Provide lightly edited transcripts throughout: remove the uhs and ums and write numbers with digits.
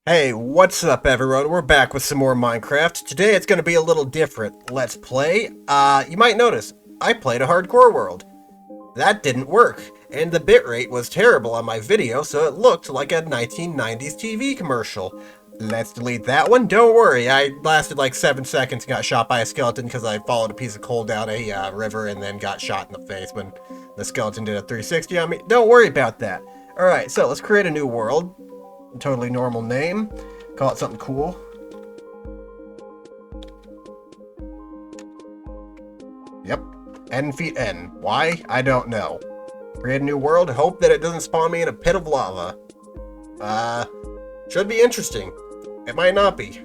Hey, what's up everyone? We're back with some more Minecraft. Today it's going to be a little different. Let's play. You might notice, I played a hardcore world. That didn't work, and the bitrate was terrible on my video, so it looked like a 1990s TV commercial. Let's delete that one. Don't worry, I lasted like 7 seconds and got shot by a skeleton because I followed a piece of coal down a river and then got shot in the face when the skeleton did a 360 on me. Don't worry about that. Alright, so let's create a new world. Totally normal name. Call it something cool. Yep. N feet N. Why? I don't know. Create a new world. Hope that it doesn't spawn me in a pit of lava. Should be interesting. It might not be.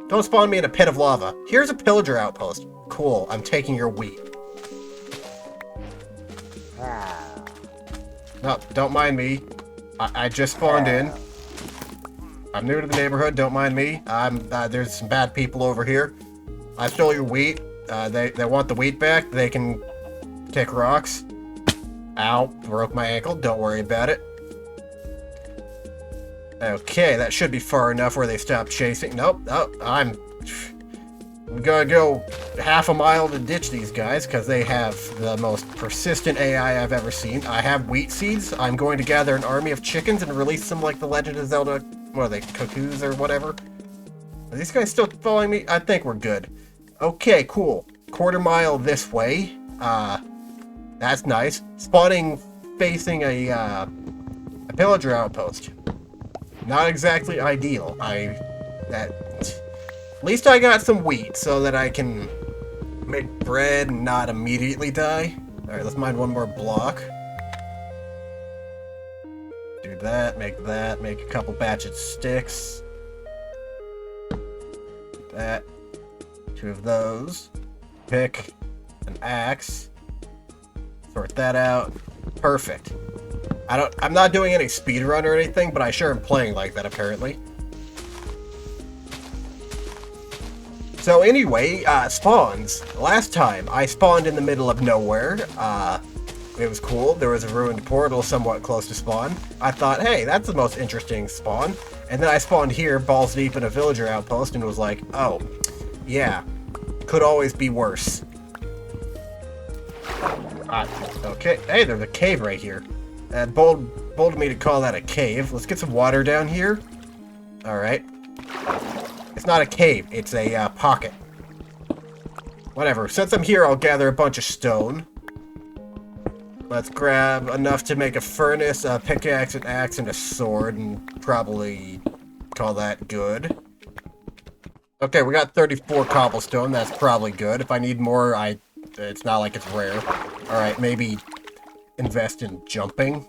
Don't spawn me in a pit of lava. Here's a pillager outpost. Cool. I'm taking your wheat. No, don't mind me. I just spawned in. I'm new to the neighborhood, don't mind me. There's some bad people over here. I stole your wheat. They want the wheat back. They can kick rocks. Ow, broke my ankle. Don't worry about it. Okay, that should be far enough where they stop chasing. Nope, I'm gonna go half a mile to ditch these guys because they have the most persistent AI I've ever seen. I have wheat seeds. I'm going to gather an army of chickens and release them like the Legend of Zelda, what are they, cuckoos or whatever? Are these guys still following me? I think we're good. Okay, cool. Quarter mile this way. That's nice. Spawning facing a pillager outpost. Not exactly ideal. At least I got some wheat so that I can make bread and not immediately die. Alright, let's mine one more block. Do that, make a couple batches of sticks. That. 2 of those. Pick an axe. Sort that out. Perfect. I'm not doing any speedrun or anything, but I sure am playing like that apparently. So anyway, spawns. Last time, I spawned in the middle of nowhere. It was cool. There was a ruined portal somewhat close to spawn. I thought, hey, that's the most interesting spawn. And then I spawned here, balls deep in a villager outpost, and was like, oh, yeah, could always be worse. Okay, hey, there's a cave right here. Bold of me to call that a cave. Let's get some water down here. Alright. It's not a cave, it's a pocket. Whatever, since I'm here, I'll gather a bunch of stone. Let's grab enough to make a furnace, a pickaxe, an axe, and a sword, and probably call that good. Okay, we got 34 cobblestone, that's probably good. If I need more, it's not like it's rare. Alright, maybe invest in jumping.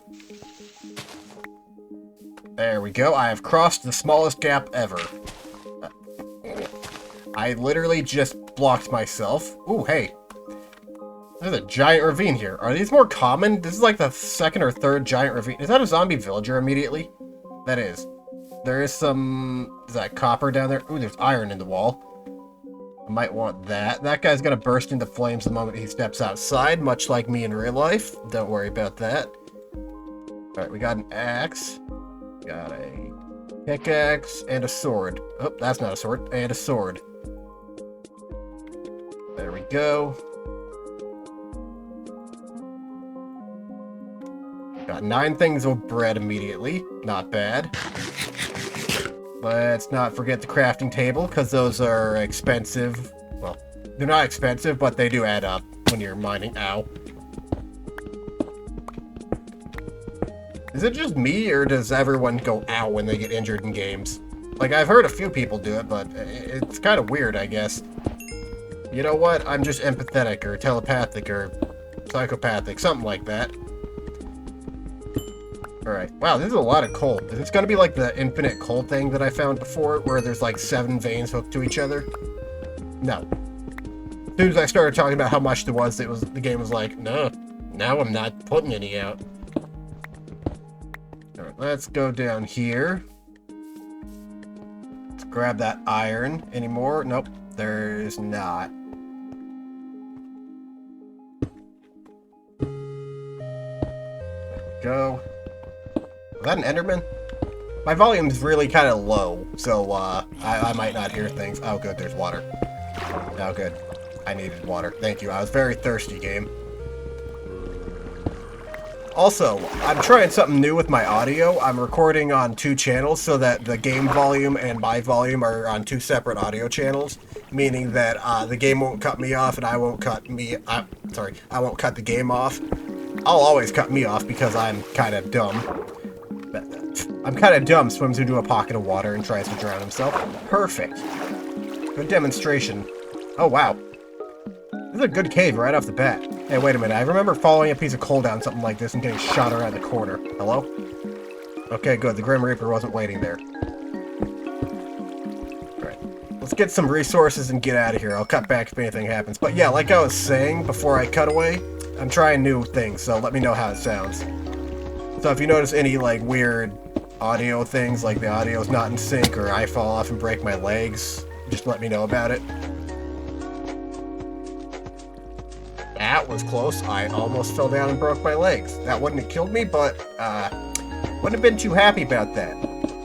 There we go, I have crossed the smallest gap ever. I literally just blocked myself. Ooh, hey. There's a giant ravine here. Are these more common? This is like the 2nd or 3rd giant ravine. Is that a zombie villager immediately? That is. There is some... Is that copper down there? Ooh, there's iron in the wall. I might want that. That guy's gonna burst into flames the moment he steps outside, much like me in real life. Don't worry about that. Alright, we got an axe. Got a pickaxe and a sword. Oh, that's not a sword. And a sword. There we go. Got 9 things of bread immediately. Not bad. Let's not forget the crafting table, because those are expensive. Well, they're not expensive, but they do add up when you're mining. Ow. Is it just me, or does everyone go ow when they get injured in games? Like, I've heard a few people do it, but it's kind of weird, I guess. You know what? I'm just empathetic, or telepathic, or psychopathic, something like that. Alright. Wow, this is a lot of coal. Is this gonna be like the infinite coal thing that I found before, where there's like 7 veins hooked to each other? No. As soon as I started talking about how much there was, the game was like, no, now I'm not putting any out. Alright, let's go down here. Let's grab that iron. Any more? Nope, there's not. Go. Is that an Enderman? My volume's really kind of low, so I might not hear things. Oh, good, there's water. Oh, good. I needed water. Thank you. I was very thirsty, game. Also, I'm trying something new with my audio. I'm recording on 2 channels so that the game volume and my volume are on 2 separate audio channels, meaning that the game won't cut me off and I won't cut I won't cut the game off. I'll always cut me off because I'm kind of dumb. I'm kind of dumb, swims into a pocket of water and tries to drown himself. Perfect. Good demonstration. Oh, wow. This is a good cave right off the bat. Hey, wait a minute. I remember following a piece of coal down something like this and getting shot around the corner. Hello? Okay, good. The Grim Reaper wasn't waiting there. Alright. Let's get some resources and get out of here. I'll cut back if anything happens. But yeah, like I was saying before I cut away, I'm trying new things, so let me know how it sounds. So if you notice any, like, weird audio things, like the audio's not in sync or I fall off and break my legs, just let me know about it. That was close. I almost fell down and broke my legs. That wouldn't have killed me, but wouldn't have been too happy about that.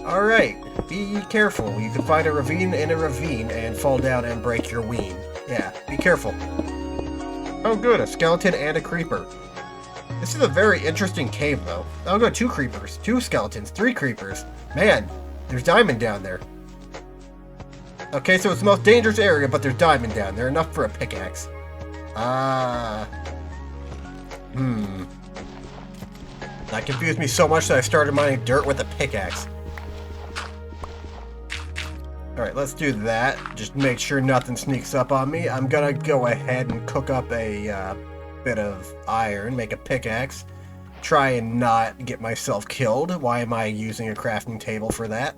Alright, be careful. You can find a ravine in a ravine and fall down and break your ween. Yeah, be careful. Oh good, a skeleton and a creeper. This is a very interesting cave, though. I'll go 2 creepers, 2 skeletons, 3 creepers. Man, there's diamond down there. Okay, so it's the most dangerous area, but there's diamond down there. Enough for a pickaxe. That confused me so much that I started mining dirt with a pickaxe. Alright, let's do that. Just make sure nothing sneaks up on me. I'm gonna go ahead and cook up a bit of iron, make a pickaxe. Try and not get myself killed. Why am I using a crafting table for that?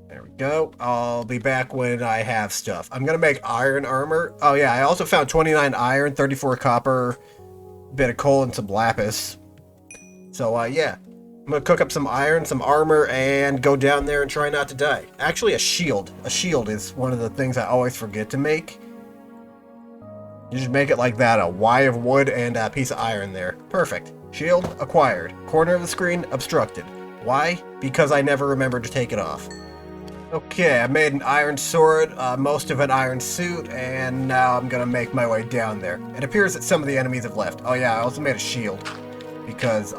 There we go. I'll be back when I have stuff. I'm gonna make iron armor. Oh yeah, I also found 29 iron, 34 copper, bit of coal, and some lapis. So yeah, I'm gonna cook up some iron, some armor, and go down there and try not to die. Actually, a shield. A shield is one of the things I always forget to make. You just make it like that, a Y of wood and a piece of iron there. Perfect. Shield acquired. Corner of the screen obstructed. Why? Because I never remembered to take it off. Okay, I made an iron sword, most of an iron suit, and now I'm gonna make my way down there. It appears that some of the enemies have left. Oh yeah, I also made a shield, because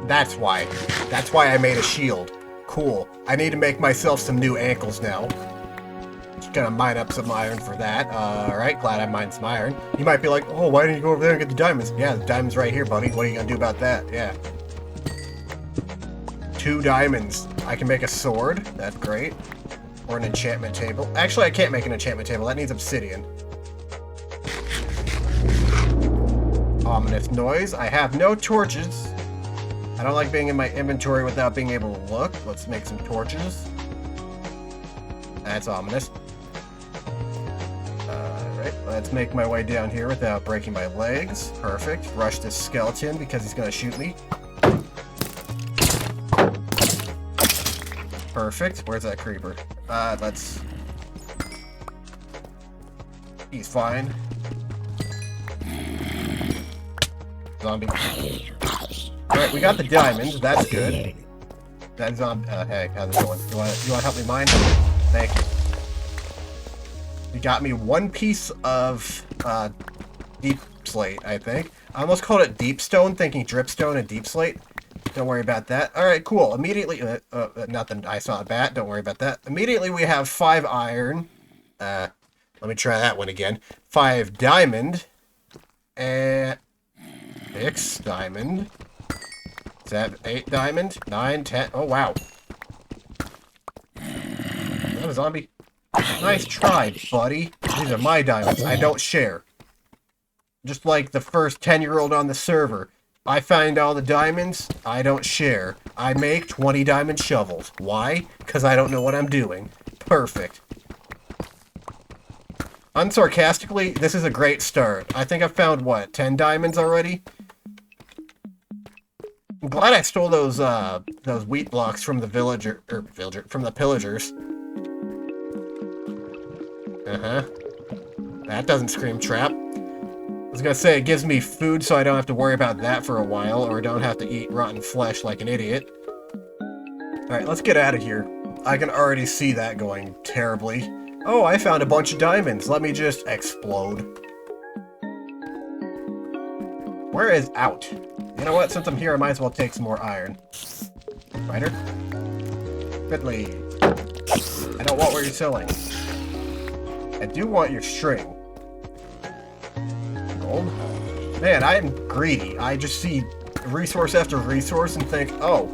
That's why. That's why I made a shield. Cool. I need to make myself some new ankles now. Just gonna mine up some iron for that. Alright, glad I mined some iron. You might be like, oh, why didn't you go over there and get the diamonds? Yeah, the diamonds right here, buddy. What are you gonna do about that? Yeah. 2 diamonds. I can make a sword. That's great. Or an enchantment table. Actually, I can't make an enchantment table. That needs obsidian. Ominous noise. I have no torches. I don't like being in my inventory without being able to look. Let's make some torches. That's ominous. Alright, let's make my way down here without breaking my legs. Perfect. Rush this skeleton because he's gonna shoot me. Perfect. Where's that creeper? Let's... He's fine. Zombie. Alright, we got the diamonds. That's good. That zombie... hey, how's it going? You wanna help me mine? Thank you. You got me 1 piece of, deep slate, I think. I almost called it deep stone, thinking dripstone and deep slate. Don't worry about that. Alright, cool. Immediately... nothing. I saw a bat. Don't worry about that. Immediately, we have 5 iron. Let me try that one again. 5 diamond. And... 6 diamond. 7, 8 diamond. 9, 10. Oh, wow. Is that a zombie? Nice try, buddy. These are my diamonds. I don't share. Just like the first 10-year-old on the server. I find all the diamonds. I don't share. I make 20 diamond shovels. Why? Because I don't know what I'm doing. Perfect. Unsarcastically, this is a great start. I think I've found, what, 10 diamonds already? I'm glad I stole those wheat blocks from the from the pillagers. Uh-huh. That doesn't scream trap. I was gonna say, it gives me food so I don't have to worry about that for a while, or don't have to eat rotten flesh like an idiot. Alright, let's get out of here. I can already see that going terribly. Oh, I found a bunch of diamonds. Let me just explode. Where is out? You know what? Since I'm here, I might as well take some more iron. Spider? Ridley. I don't want what you're selling. I do want your string. Gold? Man, I am greedy. I just see resource after resource and think, oh,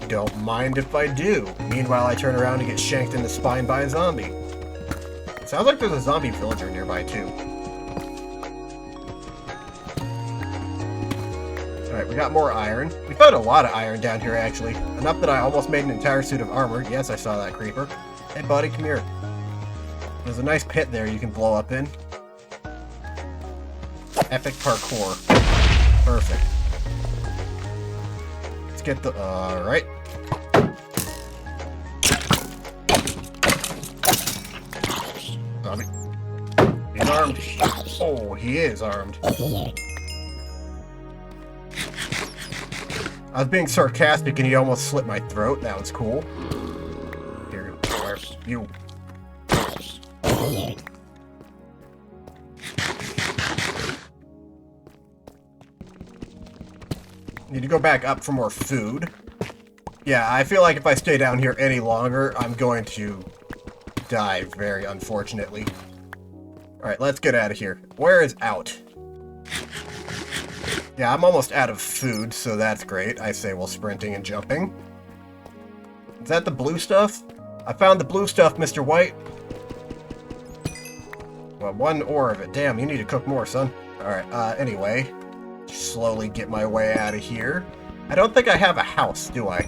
don't mind if I do. Meanwhile, I turn around and get shanked in the spine by a zombie. It sounds like there's a zombie villager nearby, too. Alright, we got more iron. We found a lot of iron down here, actually. Enough that I almost made an entire suit of armor. Yes, I saw that creeper. Hey, buddy, come here. There's a nice pit there you can blow up in. Epic parkour. Perfect. Let's get the... Alright. Zombie. He's armed. Oh, he is armed. I was being sarcastic and he almost slit my throat. That was cool. Here, where's you? Need to go back up for more food. Yeah, I feel like if I stay down here any longer, I'm going to die very unfortunately. Alright, let's get out of here. Where is out? Yeah, I'm almost out of food, so that's great. I say while sprinting and jumping. Is that the blue stuff? I found the blue stuff, Mr. White. Well, one ore of it. Damn, you need to cook more, son. Alright, anyway. Slowly get my way out of here. I don't think I have a house, do I?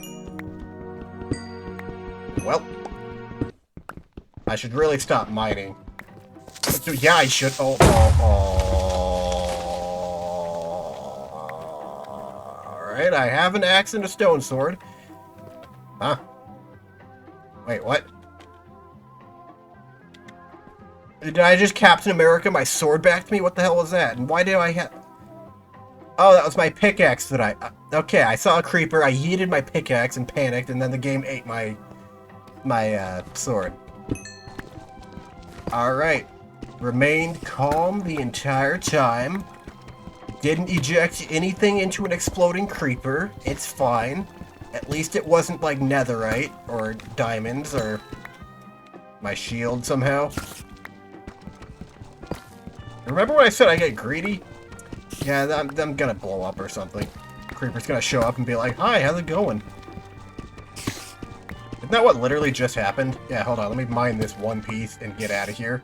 Well. I should really stop mining. Yeah, I should. Oh. Alright, I have an axe and a stone sword. Huh? Wait, what? Did I just Captain America my sword back to me? What the hell was that? And why do I have... Oh, that was my pickaxe that I... okay, I saw a creeper, I yeeted my pickaxe and panicked, and then the game ate my sword. Alright. Remained calm the entire time. Didn't eject anything into an exploding creeper. It's fine. At least it wasn't like netherite or diamonds or my shield somehow. Remember when I said I get greedy? Yeah, I'm gonna blow up or something. Creeper's gonna show up and be like, hi, how's it going? Isn't that what literally just happened? Yeah, hold on, let me mine this one piece and get out of here.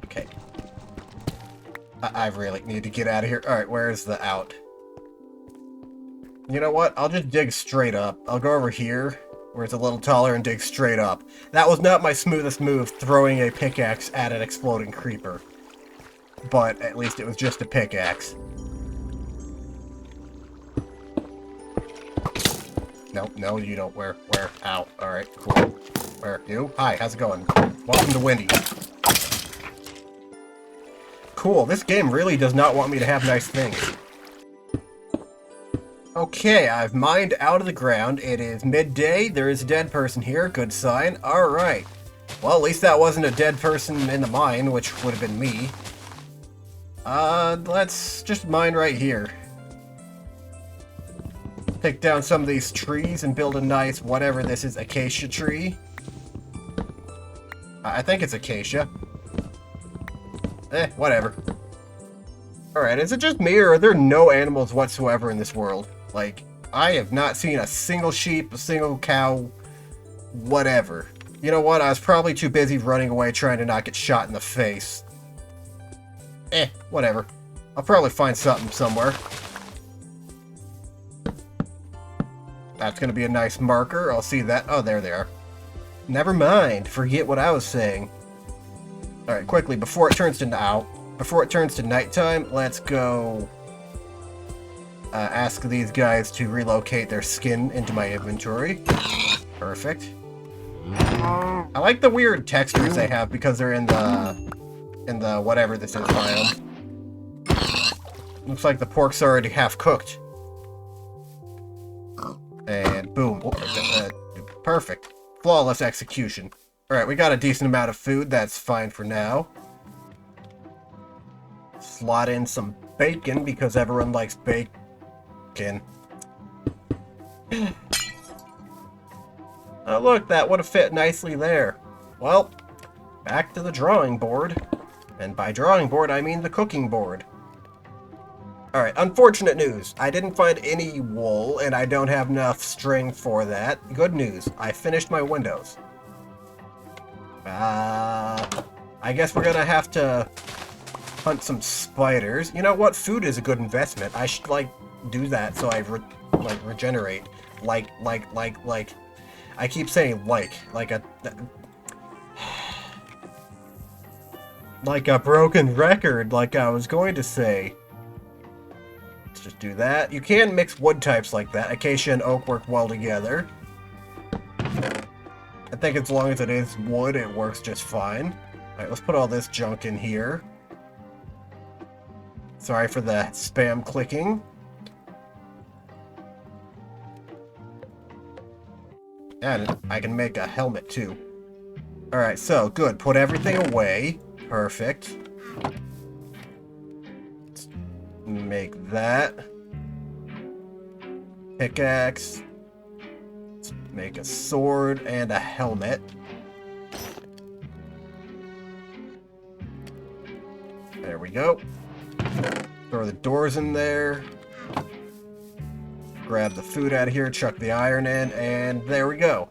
Okay. I really need to get out of here. Alright, where's the out? You know what? I'll just dig straight up. I'll go over here, where it's a little taller, and dig straight up. That was not my smoothest move, throwing a pickaxe at an exploding creeper. But at least it was just a pickaxe. No, you don't. Where? Ow. Alright, cool. Where? You? Hi, how's it going? Welcome to Wendy's. Cool, this game really does not want me to have nice things. Okay, I've mined out of the ground. It is midday. There is a dead person here. Good sign. Alright. Well, at least that wasn't a dead person in the mine, which would have been me. Let's just mine right here. Take down some of these trees and build a nice, whatever this is, acacia tree. I think it's acacia. Whatever. Alright, is it just me, or are there no animals whatsoever in this world? Like, I have not seen a single sheep, a single cow, whatever. You know what? I was probably too busy running away trying to not get shot in the face. Whatever. I'll probably find something somewhere. That's gonna be a nice marker. I'll see that. Oh, there they are. Never mind. Forget what I was saying. Alright, quickly, before it turns to now. before it turns to nighttime, let's go ask these guys to relocate their skin into my inventory. Perfect. I like the weird textures they have because they're in the whatever this is biome. Looks like the pork's already half cooked. And boom. Perfect. Flawless execution. Alright, we got a decent amount of food. That's fine for now. Slot in some bacon because everyone likes bacon. Oh look, that would have fit nicely there. Well, back to the drawing board. And by drawing board, I mean the cooking board. Alright, unfortunate news. I didn't find any wool, and I don't have enough string for that. Good news. I finished my windows. I guess we're gonna have to hunt some spiders. You know what? Food is a good investment. I should, like, do that so I, regenerate. Like. I keep saying like a broken record, like I was going to say. Let's just do that. You can mix wood types like that. Acacia and oak work well together. I think as long as it is wood, it works just fine. Alright, let's put all this junk in here. Sorry for the spam clicking. And I can make a helmet too. Alright, so good. Put everything away. Perfect. Let's make that. Pickaxe. Let's make a sword and a helmet. There we go. Throw the doors in there. Grab the food out of here, chuck the iron in, and there we go.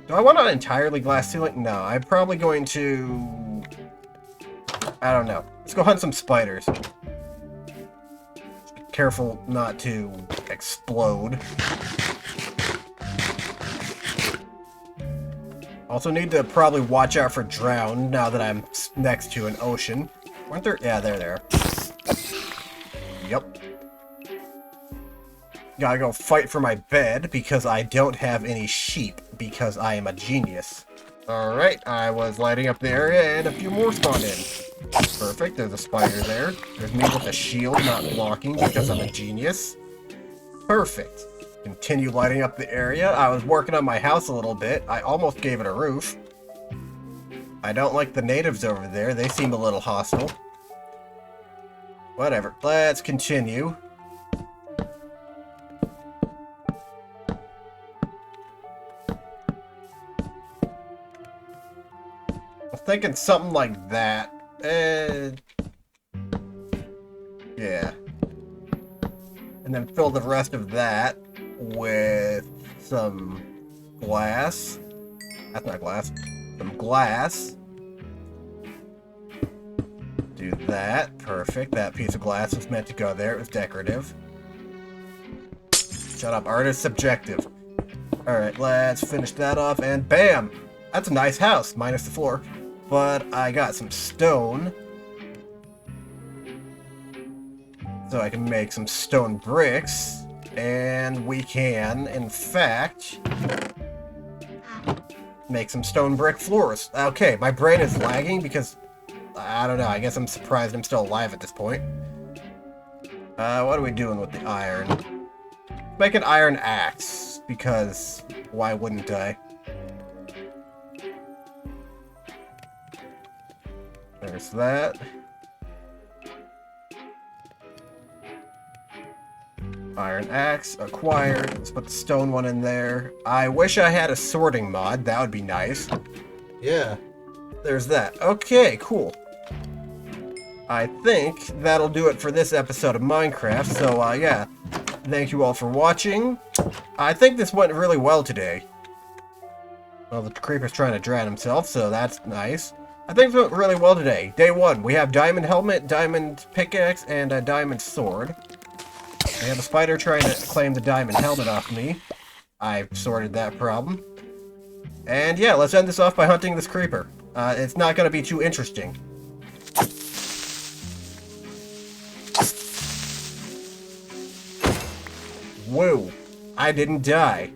Do I want an entirely glass ceiling? No, I'm probably going to... I don't know. Let's go hunt some spiders. Be careful not to explode. Also need to probably watch out for drown now that I'm next to an ocean. Weren't there? Yeah, there. Yep. Gotta go fight for my bed because I don't have any sheep because I am a genius. Alright, I was lighting up the area and a few more spawned in. Perfect, there's a spider there. There's me with a shield not blocking because I'm a genius. Perfect. Continue lighting up the area. I was working on my house a little bit. I almost gave it a roof. I don't like the natives over there. They seem a little hostile. Whatever. Let's continue. I'm thinking something like that. Yeah. And then fill the rest of that with some glass. That's not glass. Some glass. Do that. Perfect. That piece of glass was meant to go there. It was decorative. Shut up, artist. Subjective. Alright, let's finish that off, and bam! That's a nice house, minus the floor. But I got some stone. So I can make some stone bricks. And we can, in fact, make some stone brick floors. Okay, my brain is lagging because, I don't know, I guess I'm surprised I'm still alive at this point. What are we doing with the iron? Make an iron axe, because why wouldn't I? There's that. Iron axe acquired. Let's put the stone one in there. I wish I had a sorting mod. That would be nice. Yeah. There's that. Okay, cool. I think that'll do it for this episode of Minecraft. So, yeah. Thank you all for watching. I think this went really well today. Well, the creeper's trying to drown himself, so that's nice. I think it went really well today. Day 1, we have diamond helmet, diamond pickaxe, and a diamond sword. We have a spider trying to claim the diamond helmet off me. I sorted that problem. And yeah, let's end this off by hunting this creeper. It's not going to be too interesting. Whoa. I didn't die.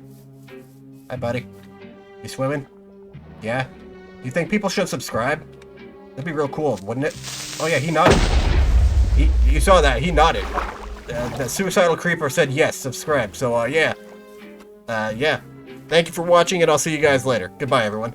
Hi, buddy. You swimming? Yeah? You think people should subscribe? That'd be real cool, wouldn't it? Oh yeah, he nodded. You saw that, he nodded. The suicidal creeper said yes, subscribe. So, yeah. Yeah. Thank you for watching, and I'll see you guys later. Goodbye, everyone.